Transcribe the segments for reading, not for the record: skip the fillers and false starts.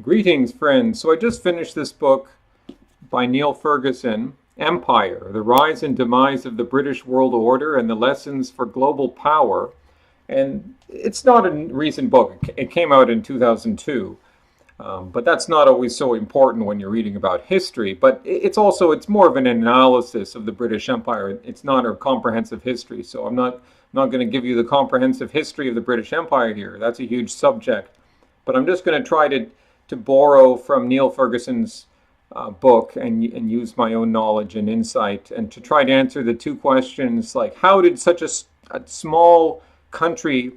Greetings, friends. So I just finished this book by Neil Ferguson, Empire, The Rise and Demise of the British World Order and the Lessons for Global Power. And it's not a recent book. It came out in 2002. But that's not always so important when you're reading about history. But it's more of an analysis of the British Empire. It's not a comprehensive history. So I'm not going to give you the comprehensive history of the British Empire here. That's a huge subject. But I'm just going to try to borrow from Neil Ferguson's book and use my own knowledge and insight and to try to answer the two questions like how did such a small country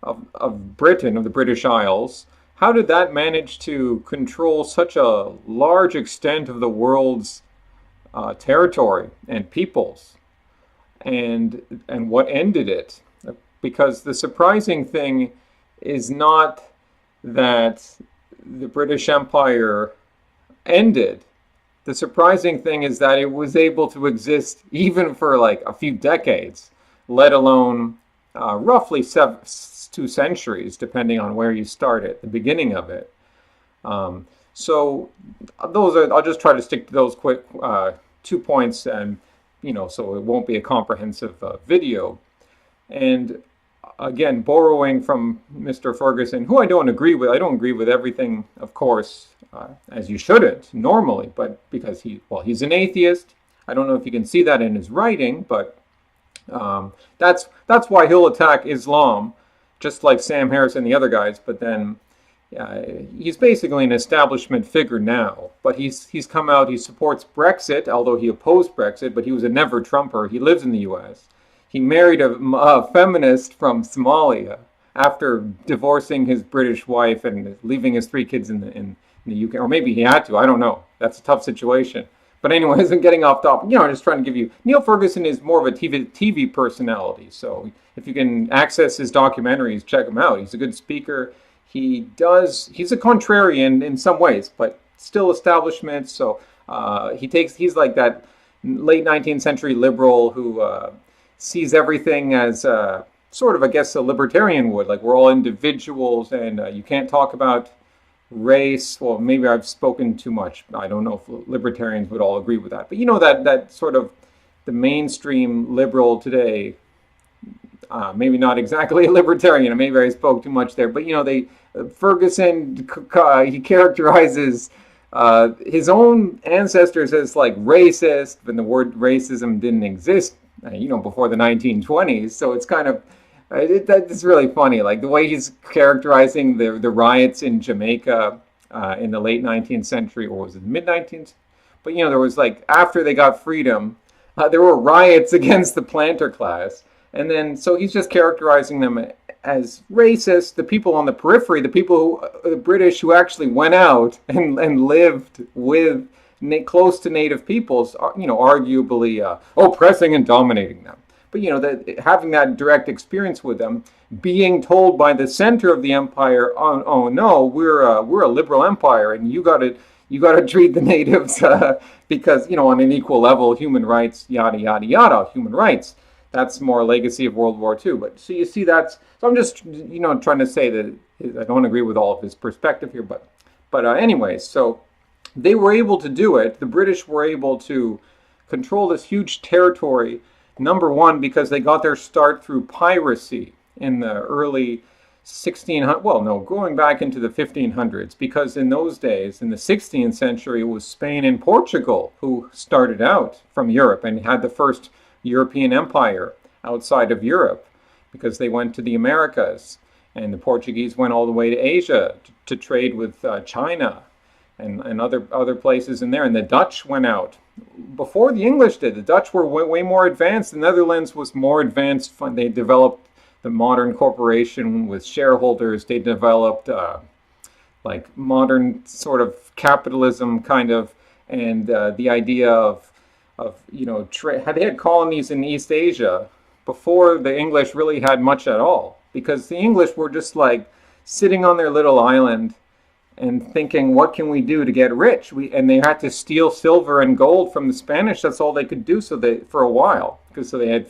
of Britain, of the British Isles, how did that manage to control such a large extent of the world's territory and peoples, and what ended it? Because the surprising thing is not that the British Empire ended. The surprising thing is that it was able to exist even for like a few decades, let alone roughly 2 centuries, depending on where you start at the beginning of it. So I'll just try to stick to those quick 2 points, and so it won't be a comprehensive video. And again, borrowing from Mr. Ferguson, who I don't agree with. I don't agree with everything, of course, as you shouldn't normally, but because he's an atheist. I don't know if you can see that in his writing, but that's why he'll attack Islam, just like Sam Harris and the other guys. But then he's basically an establishment figure now. But he's come out. He supports Brexit, although he opposed Brexit. But he was a never Trumper. He lives in the U.S. He married a feminist from Somalia after divorcing his British wife and leaving his 3 kids in the UK. Or maybe he had to. I don't know. That's a tough situation. But anyways, I'm getting off topic. I'm just trying to give you... Neil Ferguson is more of a TV personality. So if you can access his documentaries, check him out. He's a good speaker. He's a contrarian in some ways, but still establishment. So he's like that late 19th century liberal who... sees everything as sort of, I guess, a libertarian would. Like, we're all individuals and you can't talk about race. Well, maybe I've spoken too much. I don't know if libertarians would all agree with that. But that sort of the mainstream liberal today, maybe not exactly a libertarian. Maybe I spoke too much there. But, Ferguson, he characterizes his own ancestors as like racist, and the word racism didn't exist before the 1920s. So it's kind of, it's really funny, like the way he's characterizing the riots in Jamaica in the late 19th century, or was it mid-19th? But, there was like, after they got freedom, there were riots against the planter class. And then, so he's just characterizing them as racist, the people on the periphery, the British who actually went out and lived with close to native peoples, arguably oppressing and dominating them. But having that direct experience with them, being told by the center of the empire, oh no, we're a liberal empire, and you got to treat the natives because on an equal level, human rights, yada yada yada, human rights. That's more a legacy of World War II. But so you see, so I'm just trying to say that I don't agree with all of his perspective here, but anyways, so. They were able to do it. The British were able to control this huge territory, number one, because they got their start through piracy in the early 1600s. Well, no, going back into the 1500s, because in those days, in the 16th century, it was Spain and Portugal who started out from Europe and had the first European empire outside of Europe, because they went to the Americas, and the Portuguese went all the way to Asia to trade with China and other places in there. And the Dutch went out before the English did. The Dutch were way more advanced. The Netherlands was more advanced. They developed the modern corporation with shareholders. They developed like modern sort of capitalism kind of, and the idea of they had colonies in East Asia before the English really had much at all, because the English were just like sitting on their little island and thinking, what can we do to get rich? And they had to steal silver and gold from the Spanish. That's all they could do. For a while, because they had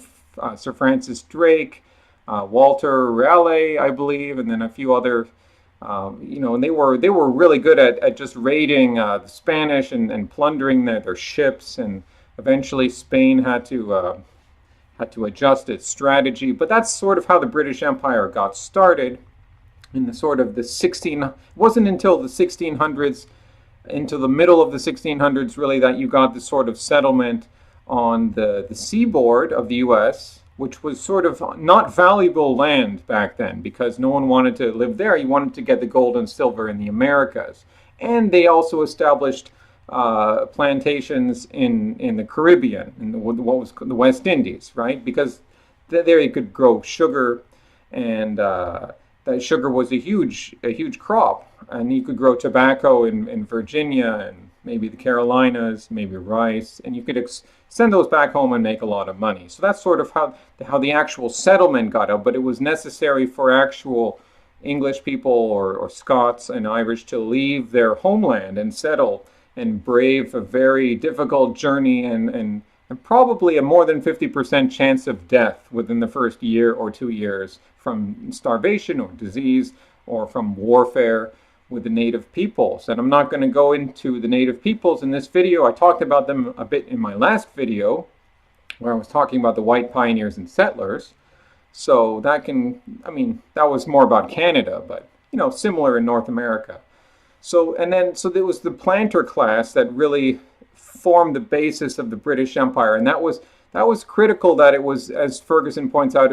Sir Francis Drake, Walter Raleigh, I believe, and then a few other And they were really good at just raiding the Spanish and plundering their ships, and eventually Spain had to adjust its strategy. But that's sort of how the British Empire got started in the sort of the 16. It wasn't until the 1600s, into the middle of the 1600s, really, that you got the sort of settlement on the seaboard of the U.S., which was sort of not valuable land back then because no one wanted to live there. You wanted to get the gold and silver in the Americas. And they also established plantations in the Caribbean, in what was the West Indies, right? Because there you could grow sugar, and that sugar was a huge crop. And you could grow tobacco in Virginia and maybe the Carolinas, maybe rice, and you could send those back home and make a lot of money. So that's sort of how the actual settlement got out, but it was necessary for actual English people or Scots and Irish to leave their homeland and settle and brave a very difficult journey and probably a more than 50% chance of death within the first year or 2 years from starvation or disease or from warfare with the native peoples. And I'm not going to go into the native peoples in this video. I talked about them a bit in my last video where I was talking about the white pioneers and settlers. So that was more about Canada, but similar in North America. So there was the planter class that really formed the basis of the British Empire, and that was critical. That it was, as Ferguson points out,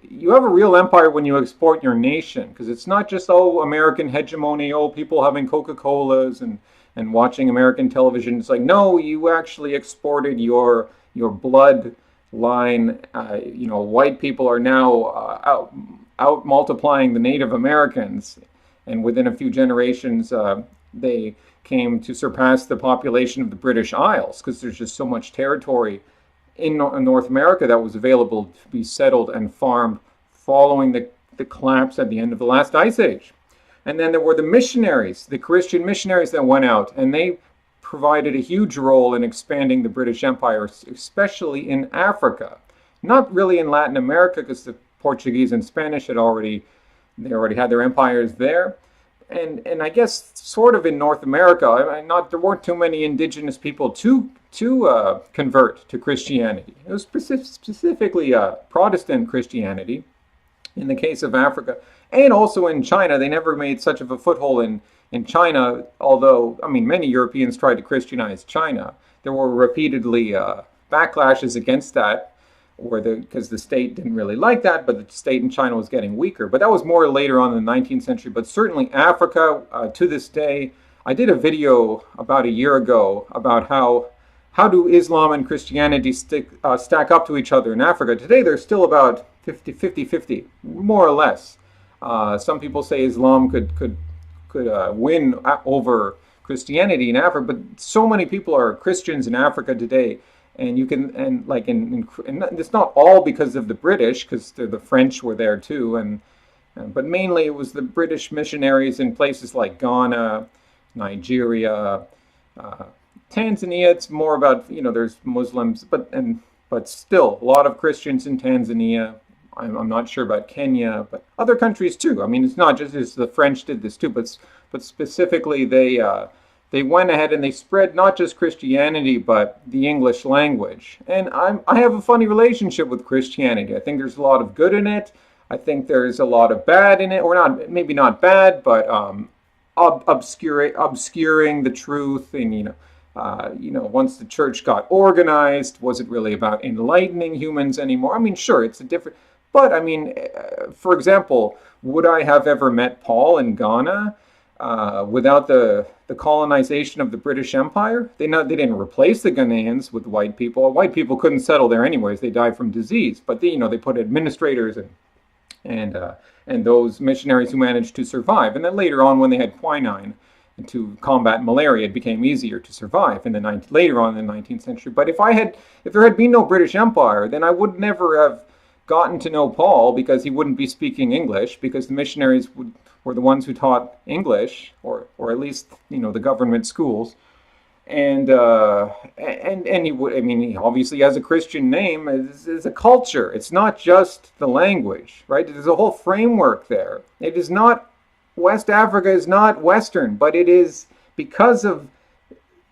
you have a real empire when you export your nation, because it's not just American hegemony, people having Coca-Colas and watching American television. It's like, no, you actually exported your blood line. White people are now out multiplying the Native Americans. And within a few generations, they came to surpass the population of the British Isles because there's just so much territory in North America that was available to be settled and farmed following the collapse at the end of the last ice age. And then there were the missionaries, the Christian missionaries that went out, and they provided a huge role in expanding the British Empire, especially in Africa. Not really in Latin America because the Portuguese and Spanish they already had their empires there, and I guess sort of in North America, there weren't too many indigenous people to convert to Christianity. It was specifically Protestant Christianity in the case of Africa, and also in China. They never made such of a foothold in China, although many Europeans tried to Christianize China. There were repeatedly backlashes against that, because the state didn't really like that, but the state in China was getting weaker. But that was more later on in the 19th century. But certainly Africa, to this day, I did a video about a year ago about how do Islam and Christianity stack up to each other in Africa. Today they're still about 50-50, more or less. Some people say Islam could win over Christianity in Africa, but so many people are Christians in Africa today. And it's not all because of the British, because the French were there too, but mainly it was the British missionaries in places like Ghana, Nigeria, Tanzania. It's more about there's Muslims, but still a lot of Christians in Tanzania. I'm not sure about Kenya, but other countries too. It's not just as the French did this too, but specifically they went ahead and they spread not just Christianity, but the English language. And I have a funny relationship with Christianity. I think there's a lot of good in it. I think there's a lot of bad in it, or maybe not bad, but obscuring the truth. And once the church got organized, was it really about enlightening humans anymore? Sure, it's a different. But for example, would I have ever met Paul in Ghana without the colonization of the British Empire? They didn't replace the Ghanaians with white people. White people couldn't settle there anyways. They died from disease. But they put administrators and those missionaries who managed to survive. And then later on, when they had quinine to combat malaria, it became easier to survive later on in the 19th century. But if there had been no British Empire, then I would never have gotten to know Paul, because he wouldn't be speaking English, because the missionaries were the ones who taught English, or at least the government schools, and he would. He obviously has a Christian name. It's a culture. It's not just the language, right? There's a whole framework there. It is not West Africa is not Western, but it is because of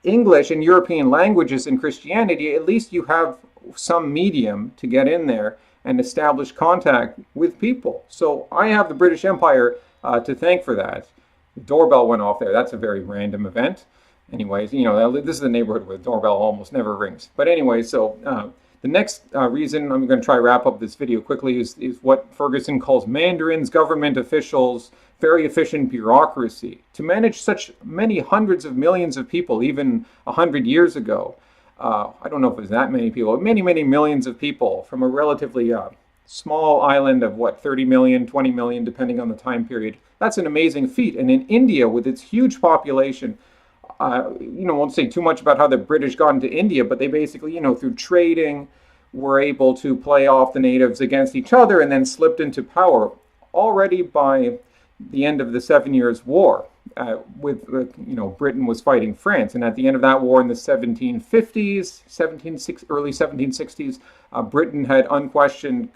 English and European languages and Christianity. At least you have some medium to get in there and establish contact with people. So I have the British Empire to thank for that. The doorbell went off there. That's a very random event. Anyways, this is a neighborhood where the doorbell almost never rings. But anyway, so the next reason I'm going to try to wrap up this video quickly is what Ferguson calls mandarins, government officials, very efficient bureaucracy. To manage such many hundreds of millions of people, even 100 years ago, I don't know if it was that many people, many, many millions of people from a relatively small island of 30 million, 20 million, depending on the time period. That's an amazing feat. And in India, with its huge population, won't say too much about how the British got into India, but they basically, through trading, were able to play off the natives against each other and then slipped into power already by the end of the 7 Years' War. Britain was fighting France, and at the end of that war in the 1750s, early 1760s, Britain had unquestioned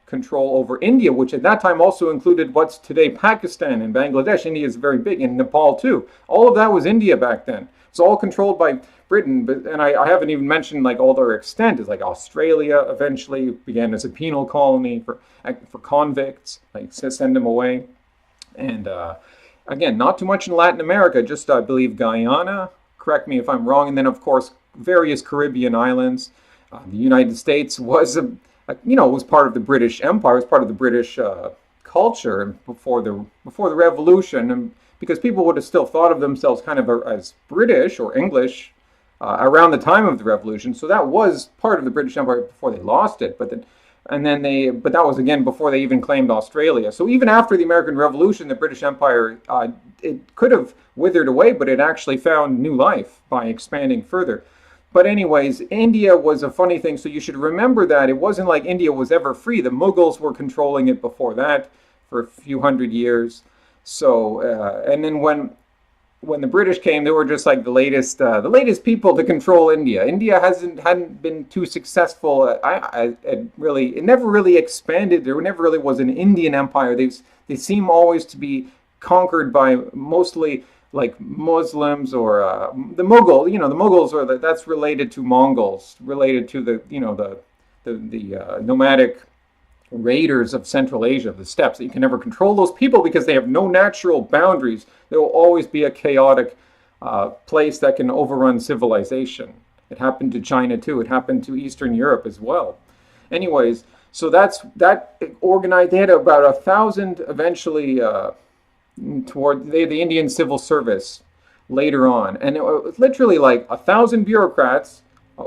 control over India, which at that time also included what's today Pakistan and Bangladesh. India is very big, and Nepal too. All of that was India back then. It's all controlled by Britain, and I haven't even mentioned all their extent. Is Australia eventually began as a penal colony for convicts, send them away, and again, not too much in Latin America, just I believe Guyana. Correct me if I'm wrong, and then of course various Caribbean islands. The United States was was part of the British Empire, was part of the British culture before the Revolution, and because people would have still thought of themselves kind of as British or English around the time of the Revolution. So that was part of the British Empire before they lost it. But that was again before they even claimed Australia. So even after the American Revolution, the British Empire it could have withered away, but it actually found new life by expanding further. But anyways, India was a funny thing, so you should remember that it wasn't like India was ever free. The Mughals were controlling it before that for a few hundred years. So, and then when the British came, they were just like the latest people to control India. India hadn't been too successful. It never really expanded. There never really was an Indian empire. They seem always to be conquered by mostly Muslims or the Mughal. The Mughals that's related to Mongols, related to the nomadic raiders of Central Asia, the steppes. That you can never control those people because they have no natural boundaries. There will always be a chaotic place that can overrun civilization. It happened to China too. It happened to Eastern Europe as well. Anyways, so that organized. They had about 1,000 eventually. Toward the Indian civil service later on, and it was literally 1,000 bureaucrats,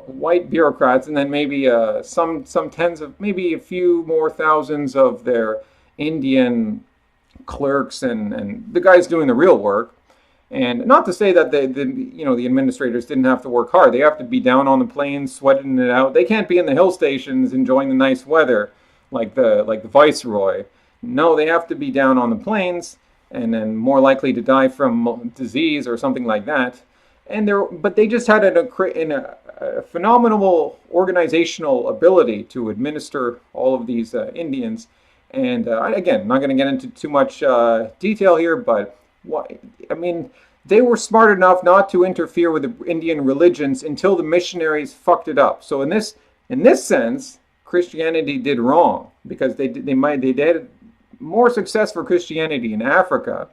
white bureaucrats, and then maybe some tens of, maybe a few more thousands of their Indian clerks and the guys doing the real work. And not to say that the administrators didn't have to work hard. They have to be down on the plains, sweating it out. They can't be in the hill stations enjoying the nice weather like the viceroy. No, they have to be down on the plains, and then more likely to die from disease or something like that. But they just had a phenomenal organizational ability to administer all of these Indians. And again, I'm not going to get into too much detail here, but they were smart enough not to interfere with the Indian religions until the missionaries fucked it up. So in this sense, Christianity did wrong, because they did more success for Christianity in Africa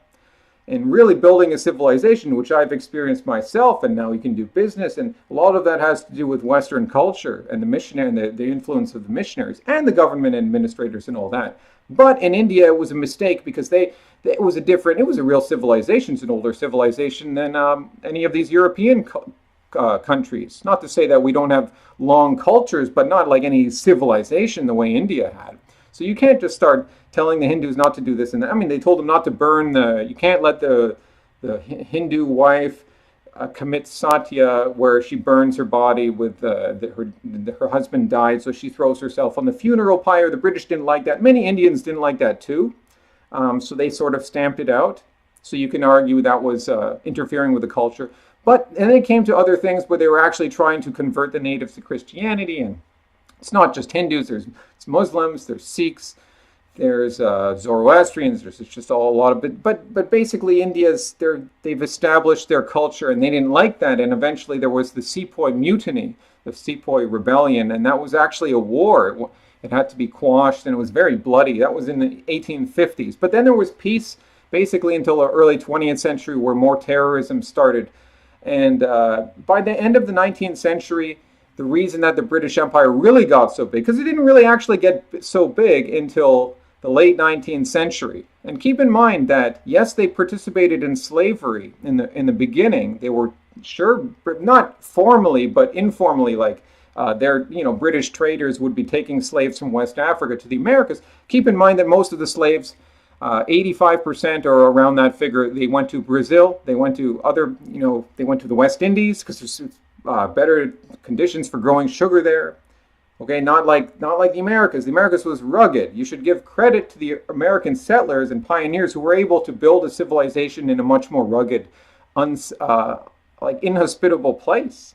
and really building a civilization, which I've experienced myself, and now we can do business, and a lot of that has to do with Western culture and the missionary and the influence of the missionaries and the government administrators and all that. But in India, it was a mistake because it was a real civilization. It's an older civilization than any of these European countries. Not to say that we don't have long cultures, but not like any civilization the way India had. So you can't just start telling the Hindus not to do this and that. They told them not to burn you can't let the Hindu wife commit satya, where she burns her body with her husband died, so she throws herself on the funeral pyre. The British didn't like that. Many Indians didn't like that too. So they sort of stamped it out. So you can argue that was interfering with the culture. And then it came to other things where they were actually trying to convert the natives to Christianity. And it's not just Hindus. It's Muslims, there's Sikhs, There's Zoroastrians. There's just all a lot of it. But basically, they've established their culture, and they didn't like that. And eventually, there was the Sepoy Mutiny, the Sepoy Rebellion, and that was actually a war. It had to be quashed, and it was very bloody. That was in the 1850s. But then there was peace, basically until the early 20th century, where more terrorism started. And by the end of the 19th century, the reason that the British Empire really got so big, because it didn't really actually get so big until the late 19th century. And keep in mind that, yes, they participated in slavery in the beginning. They were sure, not formally, but informally, like British traders would be taking slaves from West Africa to the Americas. Keep in mind that most of the slaves, 85% or around that figure, they went to Brazil. They went to they went to the West Indies because there's better conditions for growing sugar there. Okay, not like the Americas. The Americas was rugged. You should give credit to the American settlers and pioneers who were able to build a civilization in a much more rugged, inhospitable place.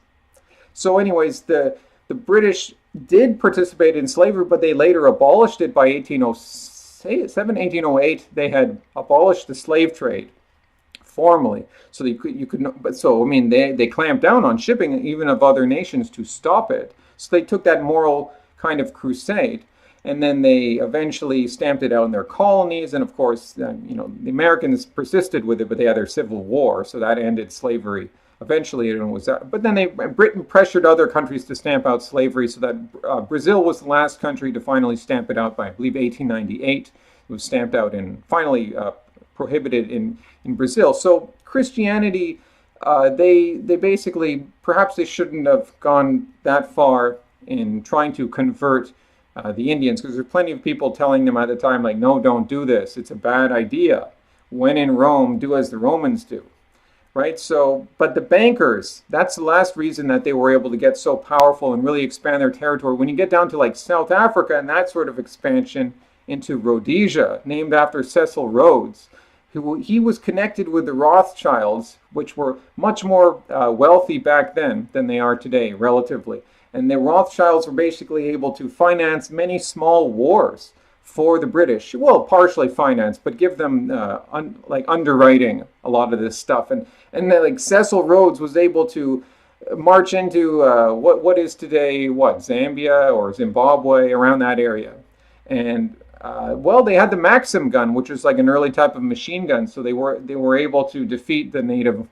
So, anyways, the British did participate in slavery, but they later abolished it by 1807, 1808. They had abolished the slave trade formally, so they clamped down on shipping even of other nations to stop it. So they took that moral kind of crusade, and then they eventually stamped it out in their colonies. And of course, the Americans persisted with it, but they had their Civil War, so that ended slavery eventually. But then Britain pressured other countries to stamp out slavery, so that Brazil was the last country to finally stamp it out by, I believe, 1898. It was stamped out and finally prohibited in Brazil. So Christianity, they basically, perhaps they shouldn't have gone that far in trying to convert the Indians, because there's plenty of people telling them at the time, like, no, don't do this. It's a bad idea. When in Rome, do as the Romans do. Right? So, but the bankers, that's the last reason that they were able to get so powerful and really expand their territory. When you get down to like South Africa and that sort of expansion into Rhodesia, named after Cecil Rhodes, he was connected with the Rothschilds, which were much more wealthy back then than they are today, relatively. And the Rothschilds were basically able to finance many small wars for the British. Well, partially financed, but give them underwriting a lot of this stuff. And then, like, Cecil Rhodes was able to march into what is today Zambia or Zimbabwe, around that area. And they had the Maxim gun, which was like an early type of machine gun. So they were able to defeat the native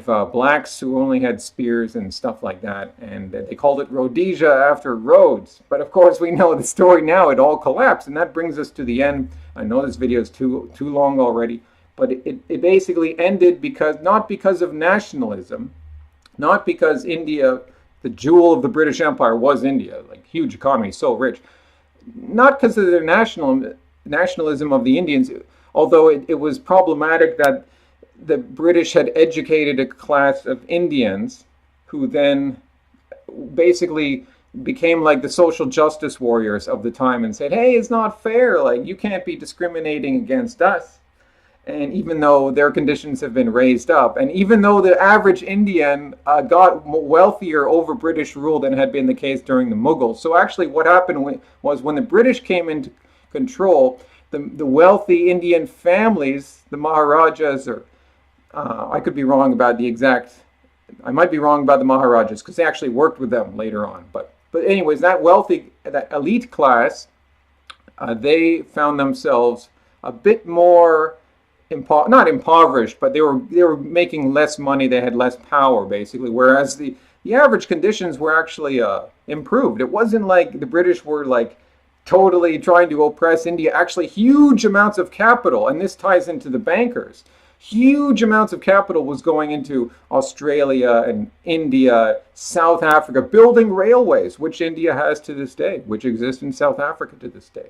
blacks who only had spears and stuff like that. And they called it Rhodesia after Rhodes. But of course, we know the story now. It all collapsed, and that brings us to the end. I know this video is too long already, but it basically ended not because of nationalism, not because India, the jewel of the British Empire, was India, like huge economy, so rich. Not because of their nationalism of the Indians, although it was problematic that the British had educated a class of Indians who then basically became like the social justice warriors of the time and said, hey, it's not fair, like, you can't be discriminating against us. And even though their conditions have been raised up, and even though the average Indian got wealthier over British rule than had been the case during the Mughals. So actually what happened was when the British came into control, the wealthy Indian families, the Maharajas, or I could be wrong about I might be wrong about the Maharajas, because they actually worked with them later on. But anyways, that elite class, they found themselves a bit more not impoverished, but they were making less money. They had less power, basically. Whereas the average conditions were actually improved. It wasn't like the British were like totally trying to oppress India. Actually, huge amounts of capital, and this ties into the bankers. Huge amounts of capital was going into Australia and India, South Africa, building railways, which India has to this day, which exist in South Africa to this day.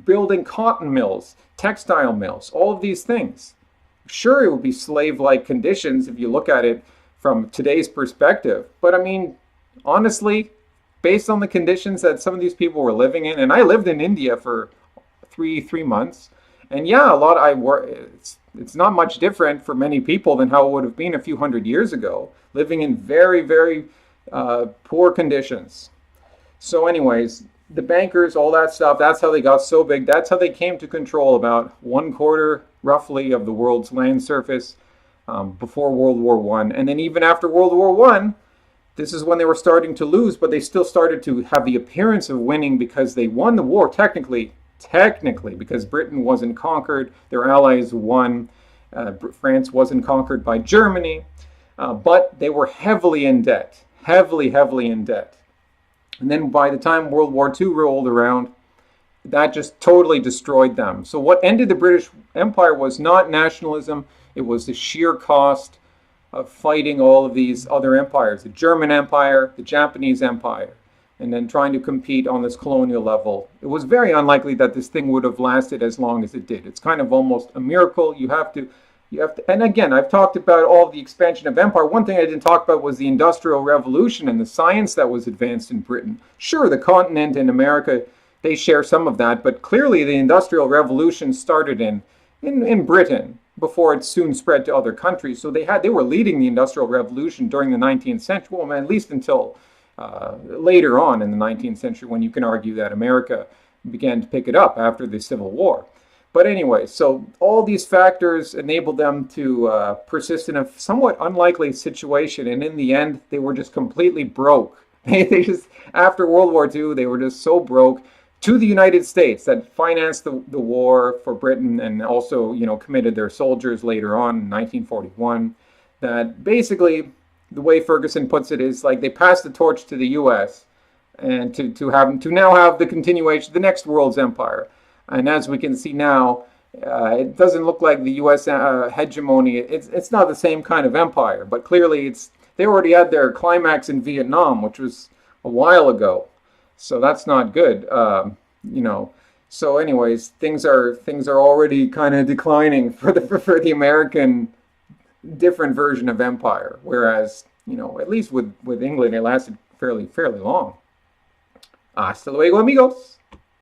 Building cotton mills, textile mills, all of these things. Sure, it would be slave-like conditions if you look at it from today's perspective. But I mean, honestly, based on the conditions that some of these people were living in, and I lived in India for three months, and yeah, it's not much different for many people than how it would have been a few hundred years ago, living in very, very poor conditions. So anyways, the bankers, all that stuff, that's how they got so big. That's how they came to control about 1/4, roughly, of the world's land surface before World War One. And then even after World War One, this is when they were starting to lose, but they still started to have the appearance of winning because they won the war technically, because Britain wasn't conquered, their allies won. France wasn't conquered by Germany, but they were heavily in debt, heavily in debt. And then by the time World War II rolled around, that just totally destroyed them. So what ended the British Empire was not nationalism, it was the sheer cost of fighting all of these other empires, the German Empire, the Japanese Empire, and then trying to compete on this colonial level. It was very unlikely that this thing would have lasted as long as it did. It's kind of almost a miracle. You have to, and again, I've talked about all the expansion of empire. One thing I didn't talk about was the Industrial Revolution and the science that was advanced in Britain. Sure, the continent and America, they share some of that, but clearly the Industrial Revolution started in Britain before it soon spread to other countries. So they were leading the Industrial Revolution during the 19th century, well, at least until later on in the 19th century, when you can argue that America began to pick it up after the Civil War. But anyway, so all these factors enabled them to persist in a somewhat unlikely situation, and in the end, they were just completely broke. They just, after World War II, they were just so broke to the United States that financed the war for Britain and also, committed their soldiers later on in 1941, that basically, the way Ferguson puts it is like they passed the torch to the U.S. and to now have the continuation, the next world's empire. And as we can see now, it doesn't look like the U.S. hegemony. It's not the same kind of empire, but clearly they already had their climax in Vietnam, which was a while ago. So that's not good, So, anyways, things are already kind of declining for the American different version of empire, whereas at least with England it lasted fairly long. Hasta luego, amigos.